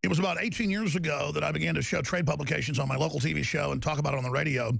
It was about 18 years ago that I began to show trade publications on my local TV show and talk about it on the radio,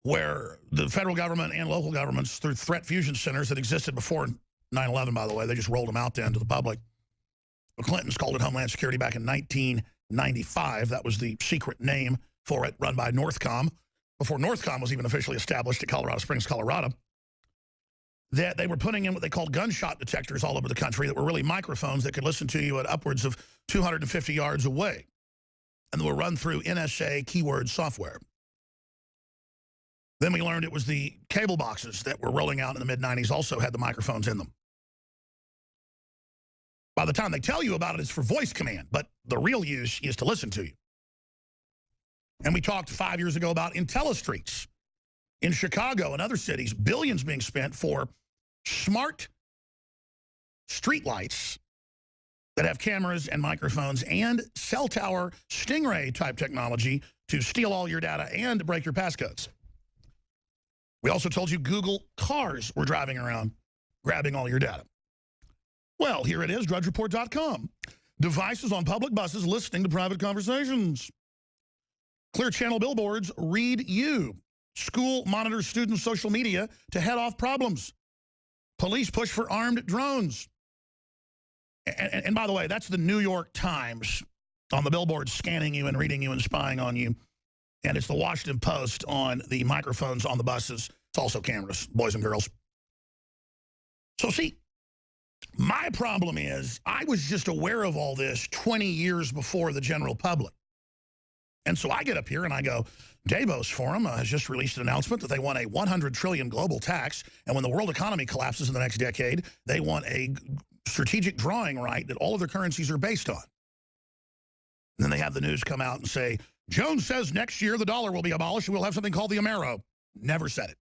where the federal government and local governments, through threat fusion centers that existed before 9/11, by the way, they just rolled them out then to the public. The Clintons called it Homeland Security back in 1995. That was the secret name for it, run by Northcom, before Northcom was even officially established at Colorado Springs, Colorado. That they were putting in what they called gunshot detectors all over the country that were really microphones that could listen to you at upwards of 250 yards away. And they were run through NSA keyword software. Then we learned it was the cable boxes that were rolling out in the mid-90s also had the microphones in them. By the time they tell you about it, it's for voice command, but the real use is to listen to you. And we talked 5 years ago about IntelliStreets in Chicago and other cities, billions being spent for smart streetlights that have cameras and microphones and cell tower Stingray type technology to steal all your data and break your passcodes. We also told you Google cars were driving around grabbing all your data. Well, here it is, DrudgeReport.com. Devices on public buses listening to private conversations. Clear Channel billboards read you. School monitors students' social media to head off problems. Police push for armed drones. And by the way, that's the New York Times on the billboard scanning you and reading you and spying on you. And it's the Washington Post on the microphones on the buses. It's also cameras, boys and girls. So see, my problem is I was just aware of all this 20 years before the general public. And so I get up here and I go, Davos Forum has just released an announcement that they want a 100 trillion global tax. And when the world economy collapses in the next decade, they want a strategic drawing right that all of their currencies are based on. And then they have the news come out and say, Jones says next year the dollar will be abolished and we'll have something called the Amero. Never said it.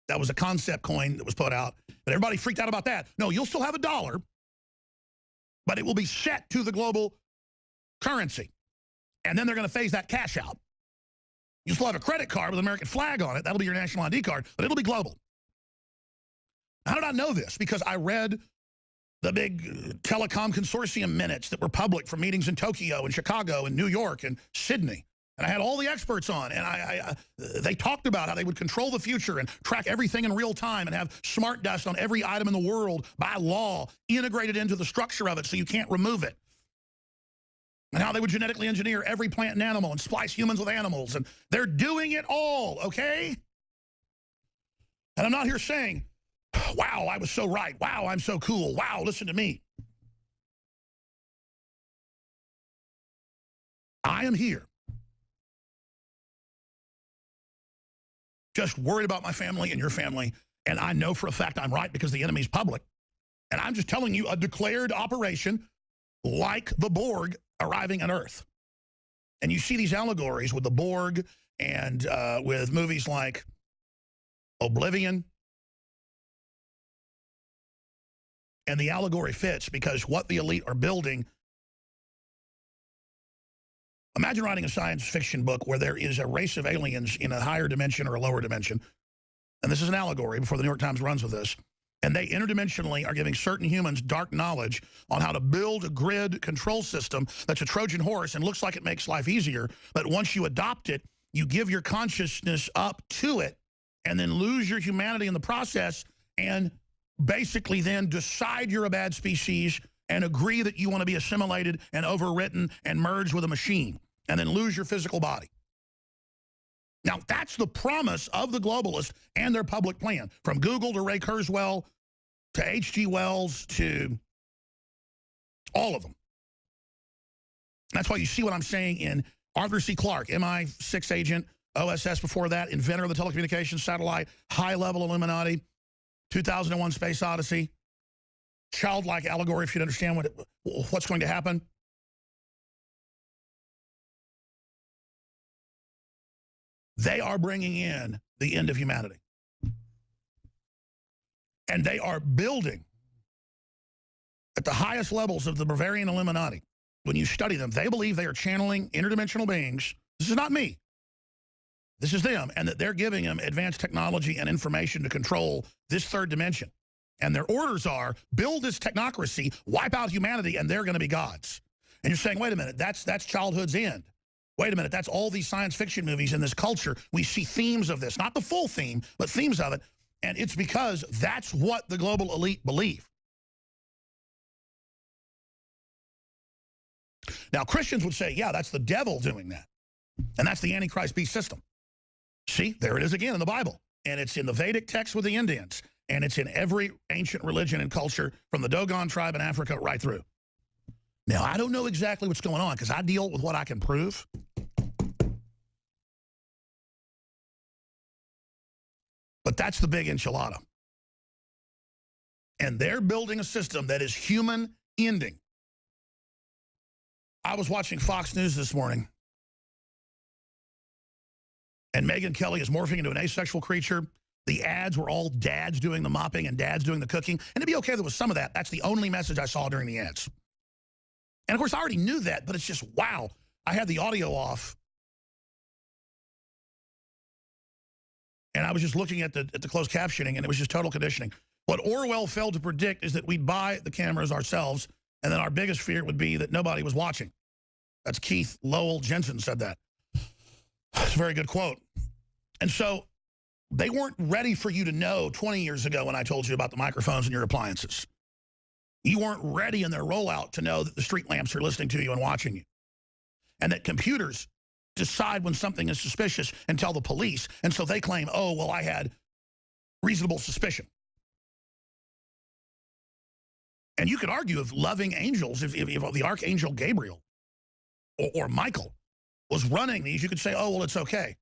That was a concept coin that was put out. But everybody freaked out about that. No, you'll still have a dollar, but it will be set to the global currency. And then they're going to phase that cash out. You still have a credit card with an American flag on it. That'll be your national ID card, but it'll be global. How did I know this? Because I read the big telecom consortium minutes that were public from meetings in Tokyo and Chicago and New York and Sydney. And I had all the experts on, and they talked about how they would control the future and track everything in real time and have smart dust on every item in the world by law integrated into the structure of it so you can't remove it. And how they would genetically engineer every plant and animal and splice humans with animals. And they're doing it all, okay? And I'm not here saying, wow, I was so right. Wow, I'm so cool. Wow, listen to me. I am here just worried about my family and your family. And I know for a fact I'm right because the enemy's public. And I'm just telling you a declared operation like the Borg arriving on Earth. And you see these allegories with the Borg and with movies like Oblivion. And the allegory fits because what the elite are building. Imagine writing a science fiction book where there is a race of aliens in a higher dimension or a lower dimension. And this is an allegory before the New York Times runs with this. And they interdimensionally are giving certain humans dark knowledge on how to build a grid control system that's a Trojan horse and looks like it makes life easier. But once you adopt it, you give your consciousness up to it and then lose your humanity in the process and basically then decide you're a bad species and agree that you want to be assimilated and overwritten and merged with a machine and then lose your physical body. Now, that's the promise of the globalists and their public plan, from Google to Ray Kurzweil to H.G. Wells to all of them. That's why you see what I'm saying in Arthur C. Clarke, MI6 agent, OSS before that, inventor of the telecommunications satellite, high-level Illuminati, 2001 Space Odyssey, childlike allegory if you understand what's going to happen. They are bringing in the end of humanity. And they are building at the highest levels of the Bavarian Illuminati. When you study them, they believe they are channeling interdimensional beings. This is not me. This is them. And that they're giving them advanced technology and information to control this third dimension. And their orders are, build this technocracy, wipe out humanity, and they're going to be gods. And you're saying, wait a minute, that's childhood's end. Wait a minute, that's all these science fiction movies in this culture. We see themes of this, not the full theme, but themes of it. And it's because that's what the global elite believe. Now, Christians would say, yeah, that's the devil doing that. And that's the Antichrist beast system. See, there it is again in the Bible. And it's in the Vedic text with the Indians. And it's in every ancient religion and culture from the Dogon tribe in Africa right through. Now, I don't know exactly what's going on because I deal with what I can prove. But that's the big enchilada. And they're building a system that is human ending. I was watching Fox News this morning. And Megyn Kelly is morphing into an asexual creature. The ads were all dads doing the mopping and dads doing the cooking. And it'd be okay if there was some of that. That's the only message I saw during the ads. And, of course, I already knew that, but it's just, wow. I had the audio off. And I was just looking at the closed captioning, and it was just total conditioning. What Orwell failed to predict is that we'd buy the cameras ourselves, and then our biggest fear would be that nobody was watching. That's Keith Lowell Jensen said that. It's a very good quote. And so they weren't ready for you to know 20 years ago when I told you about the microphones in your appliances. You weren't ready in their rollout to know that the street lamps are listening to you and watching you. And that computers decide when something is suspicious and tell the police. And so they claim, oh, well, I had reasonable suspicion. And you could argue if loving angels, if the Archangel Gabriel or Michael was running these, you could say, oh, well, it's okay.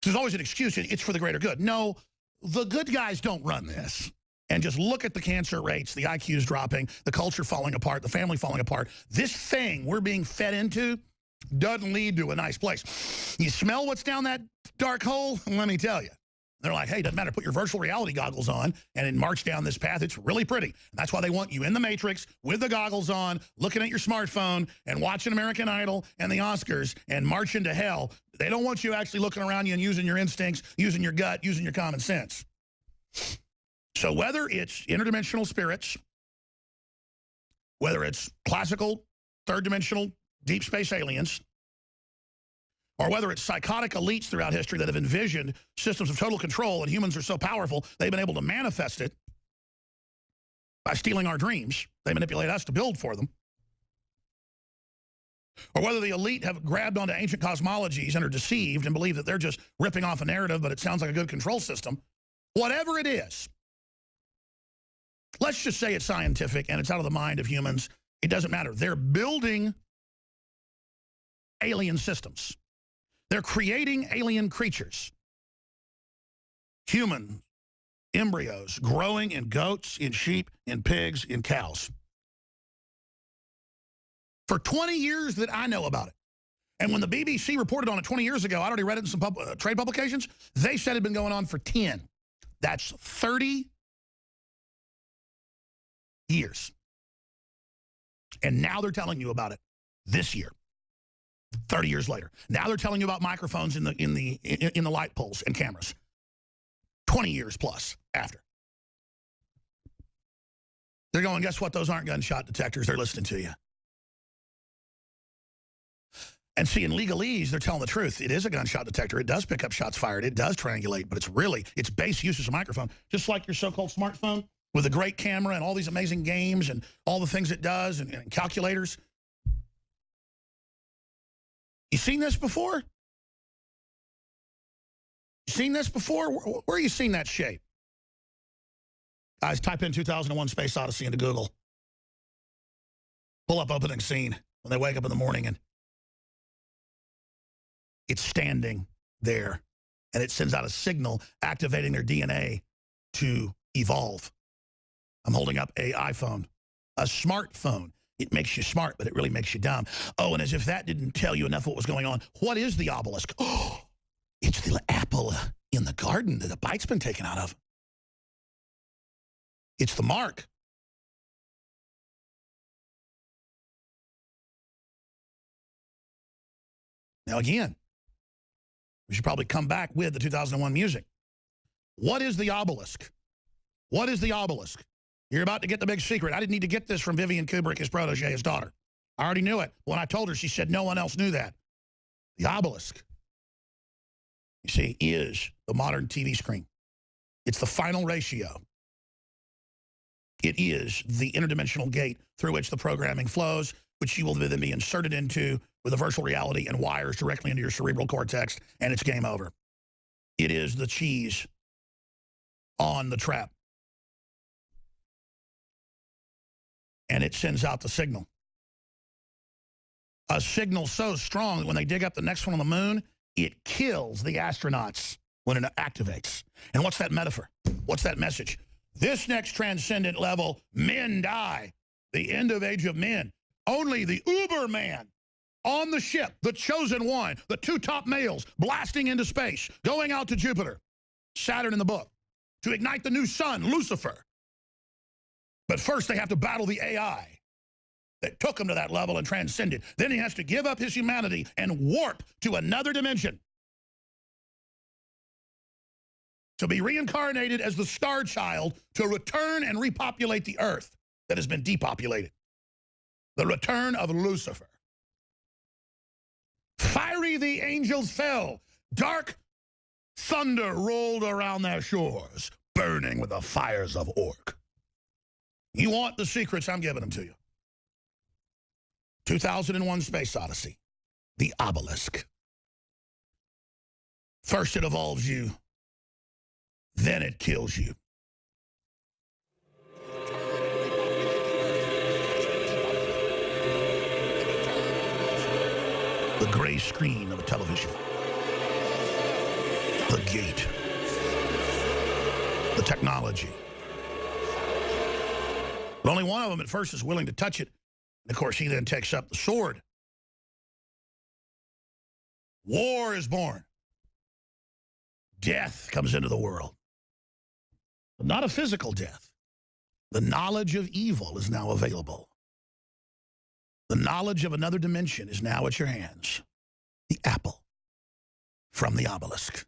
There's always an excuse. It's for the greater good. No, the good guys don't run this. And just look at the cancer rates, the IQs dropping, the culture falling apart, the family falling apart. This thing we're being fed into doesn't lead to a nice place. You smell what's down that dark hole? Let me tell you. They're like, hey, doesn't matter, put your virtual reality goggles on and march down this path. It's really pretty. And that's why they want you in the Matrix with the goggles on, looking at your smartphone and watching American Idol and the Oscars and marching to hell. They don't want you actually looking around you and using your instincts, using your gut, using your common sense. So whether it's interdimensional spirits, whether it's classical, third-dimensional, deep space aliens, or whether it's psychotic elites throughout history that have envisioned systems of total control and humans are so powerful, they've been able to manifest it by stealing our dreams. They manipulate us to build for them. Or whether the elite have grabbed onto ancient cosmologies and are deceived and believe that they're just ripping off a narrative, but it sounds like a good control system. Whatever it is, let's just say it's scientific and it's out of the mind of humans. It doesn't matter. They're building alien systems. They're creating alien creatures. Human embryos growing in goats, in sheep, in pigs, in cows. For 20 years that I know about it. And when the BBC reported on it 20 years ago, I'd already read it in some trade publications, they said it had been going on for 10. That's 30 years. And now they're telling you about it this year. 30 years later. Now they're telling you about microphones in the light poles and cameras. 20 years plus after. They're going, guess what? Those aren't gunshot detectors. They're listening to you. And see, in legalese, they're telling the truth. It is a gunshot detector. It does pick up shots fired. It does triangulate, but it's base use as a microphone. Just like your so-called smartphone with a great camera and all these amazing games and all the things it does and calculators. You seen this before? You seen this before? Where you seen that shape? Guys, type in 2001 Space Odyssey into Google. Pull up opening scene when they wake up in the morning and it's standing there and it sends out a signal activating their DNA to evolve. I'm holding up an iPhone, a smartphone. It makes you smart, but it really makes you dumb. Oh, and as if that didn't tell you enough of what was going on, what is the obelisk? Oh, it's the apple in the garden that a bite's been taken out of. It's the mark. Now, again, we should probably come back with the 2001 music. What is the obelisk? What is the obelisk? You're about to get the big secret. I didn't need to get this from Vivian Kubrick, his protege, his daughter. I already knew it. When I told her, she said no one else knew that. The obelisk, you see, is the modern TV screen. It's the final ratio. It is the interdimensional gate through which the programming flows, which you will then be inserted into with a virtual reality and wires directly into your cerebral cortex, and it's game over. It is the cheese on the trap. And it sends out the signal. A signal so strong that when they dig up the next one on the moon, it kills the astronauts when it activates. And what's that metaphor? What's that message? This next transcendent level, men die. The end of age of men. Only the uber man on the ship, the chosen one, the two top males blasting into space, going out to Jupiter, Saturn in the book, to ignite the new sun, Lucifer. But first they have to battle the AI that took him to that level and transcended. Then he has to give up his humanity and warp to another dimension, to be reincarnated as the star child to return and repopulate the earth that has been depopulated. The return of Lucifer. Fiery the angels fell. Dark thunder rolled around their shores, burning with the fires of Orc. You want the secrets, I'm giving them to you. 2001 Space Odyssey. The obelisk. First it evolves you, then it kills you. The gray screen of a television. The gate. The technology. But only one of them at first is willing to touch it. And of course, he then takes up the sword. War is born. Death comes into the world. But not a physical death. The knowledge of evil is now available. The knowledge of another dimension is now at your hands. The apple from the obelisk.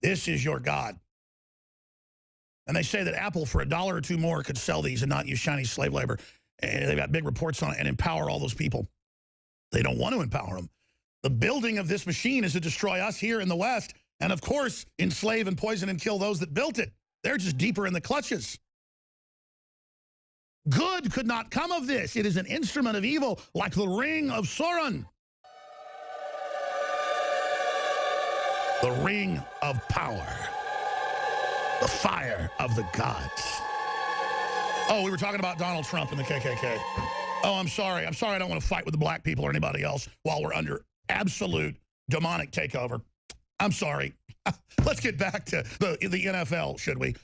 This is your God. And they say that Apple, for $1 or $2 more, could sell these and not use Chinese slave labor. And they've got big reports on it and empower all those people. They don't want to empower them. The building of this machine is to destroy us here in the West and, of course, enslave and poison and kill those that built it. They're just deeper in the clutches. Good could not come of this. It is an instrument of evil like the Ring of Sauron. The Ring of Power. The fire of the gods. Oh, we were talking about Donald Trump and the KKK. Oh, I'm sorry. I'm sorry I don't want to fight with the black people or anybody else while we're under absolute demonic takeover. I'm sorry. Let's get back to the NFL, should we?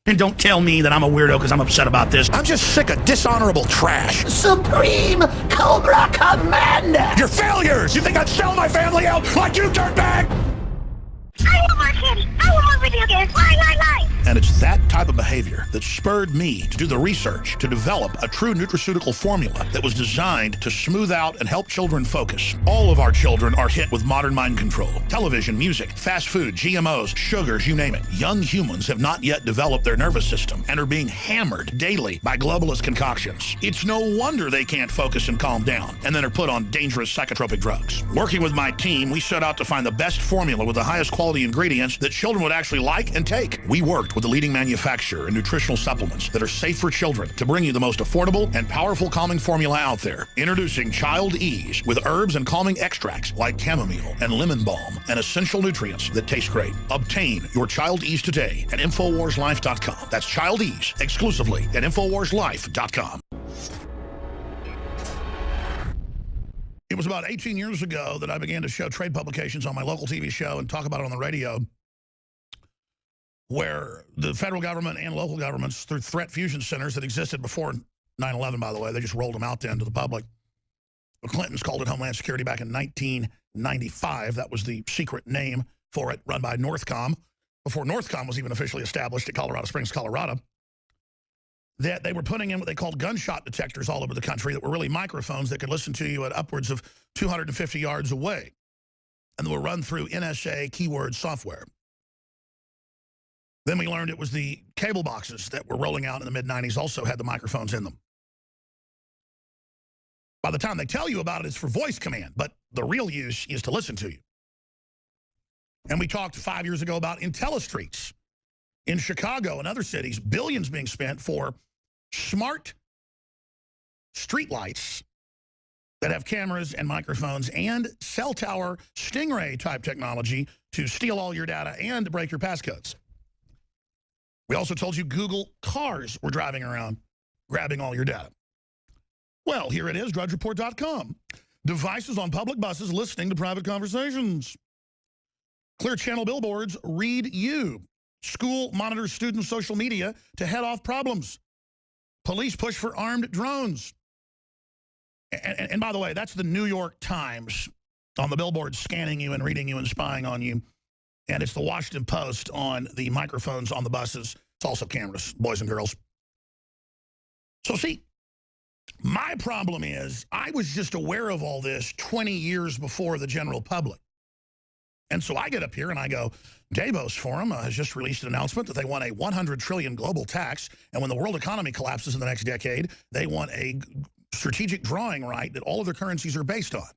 And don't tell me that I'm a weirdo because I'm upset about this. I'm just sick of dishonorable trash. Supreme Cobra Commander! You're failures! You think I'd sell my family out like you, dirtbag? I want more candy. I want more video games. Lie. And it's that type of behavior that spurred me to do the research to develop a true nutraceutical formula that was designed to smooth out and help children focus. All of our children are hit with modern mind control. Television, music, fast food, GMOs, sugars, you name it. Young humans have not yet developed their nervous system and are being hammered daily by globalist concoctions. It's no wonder they can't focus and calm down and then are put on dangerous psychotropic drugs. Working with my team, we set out to find the best formula with the highest quality ingredients that children would actually like and take. We worked with the leading manufacturer in nutritional supplements that are safe for children to bring you the most affordable and powerful calming formula out there. Introducing Child Ease with herbs and calming extracts like chamomile and lemon balm and essential nutrients that taste great. Obtain your Child Ease today at InfoWarsLife.com. That's Child Ease exclusively at InfoWarsLife.com. It was about 18 years ago that I began to show trade publications on my local TV show and talk about it on the radio, where the federal government and local governments, through threat fusion centers that existed before 9/11, by the way, they just rolled them out then to the public. The Clintons called it Homeland Security back in 1995. That was the secret name for it, run by Northcom, before Northcom was even officially established at Colorado Springs, Colorado. That they were putting in what they called gunshot detectors all over the country that were really microphones that could listen to you at upwards of 250 yards away. And they were run through NSA keyword software. Then we learned it was the cable boxes that were rolling out in the mid-90s also had the microphones in them. By the time they tell you about it, it's for voice command, but the real use is to listen to you. And we talked 5 years ago about IntelliStreets in Chicago and other cities, billions being spent for smart streetlights that have cameras and microphones and cell tower Stingray type technology to steal all your data and break your passcodes. We also told you Google cars were driving around grabbing all your data. Well, here it is, drudgereport.com. Devices on public buses listening to private conversations. Clear Channel billboards read you. School monitors students' social media to head off problems. Police push for armed drones. And by the way, that's the New York Times on the billboard scanning you and reading you and spying on you. And it's the Washington Post on the microphones on the buses. It's also cameras, boys and girls. So see, my problem is I was just aware of all this 20 years before the general public. And so I get up here and I go, Davos Forum has just released an announcement that they want a 100 trillion global tax. And when the world economy collapses in the next decade, they want a strategic drawing right that all of their currencies are based on.